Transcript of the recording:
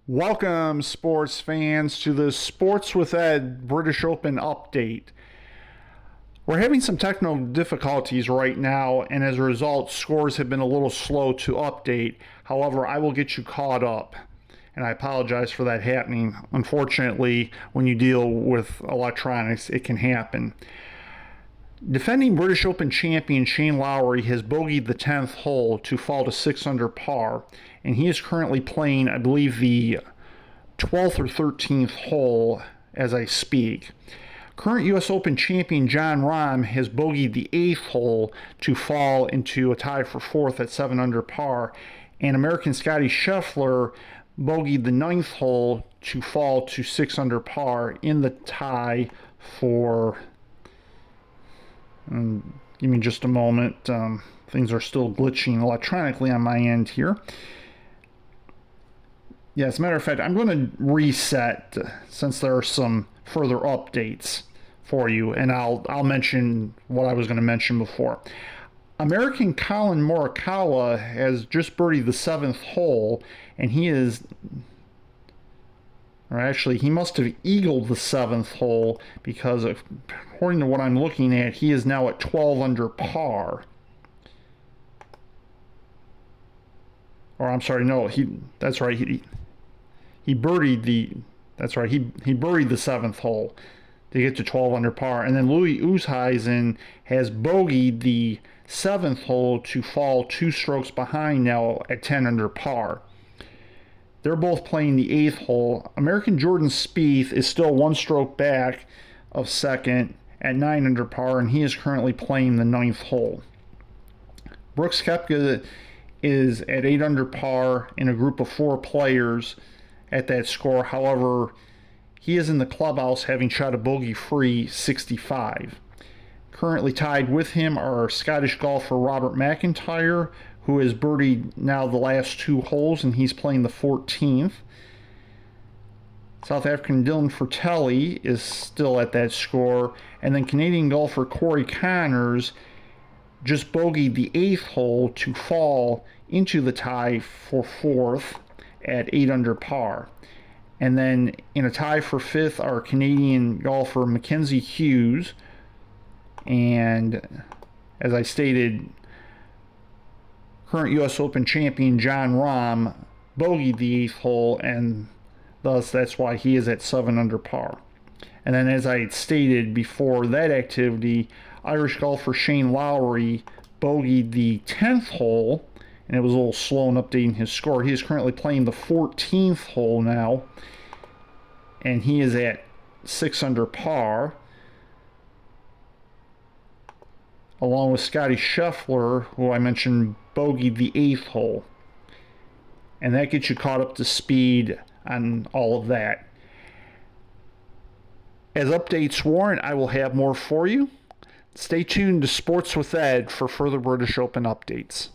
Welcome, sports fans, to the Sports with Ed British Open update. We're having some technical difficulties right now, and as a result, scores have been a little slow to update. However, I will get you caught up, and I apologize for that happening. Unfortunately, when you deal with electronics, it can happen. Defending British Open champion Shane Lowry has bogeyed the 10th hole to fall to 6 under par, and he is currently playing, I believe, the 12th or 13th hole as I speak. Current U.S. Open champion Jon Rahm has bogeyed the 8th hole to fall into a tie for 4th at 7 under par, and American Scotty Scheffler bogeyed the 9th hole to fall to 6 under par in the tie for... give me just a moment. Things are still glitching electronically on my end here. Yeah, as a matter of fact, I'm going to reset since there are some further updates for you, and I'll mention what I was going to mention before. American Colin Morikawa has just birdied the 7th hole, and he must have eagled the 7th hole because, according to what I'm looking at, he is now at 12 under par. Or I'm sorry, no, that's right. He birdied the he birdied the 7th hole to get to 12 under par, and then Louis Oosthuizen has bogeyed the 7th hole to fall 2 strokes behind now at 10 under par. They're both playing the 8th hole. American Jordan Spieth is still 1 stroke back of second at 9 under par, and he is currently playing the 9th hole. Brooks Koepka is at 8 under par in a group of 4 players at that score. However, he is in the clubhouse having shot a bogey-free 65. Currently tied with him are Scottish golfer Robert McIntyre, who has birdied now the last 2 holes, and he's playing the 14th. South African Dylan Frittelli is still at that score, and then Canadian golfer Corey Connors just bogeyed the 8th hole to fall into the tie for 4th at 8 under par. And then in a tie for 5th are Canadian golfer Mackenzie Hughes, and as I stated, current U.S. Open champion Jon Rahm bogeyed the 8th hole, and thus that's why he is at 7 under par. And then, as I had stated before that activity, Irish golfer Shane Lowry bogeyed the 10th hole, and it was a little slow in updating his score. He is currently playing the 14th hole now, and he is at 6 under par, along with Scotty Scheffler, who I mentioned bogeyed the 8th hole. And that gets you caught up to speed on all of that. As updates warrant, I will have more for you. Stay tuned to Sports with Ed for further British Open updates.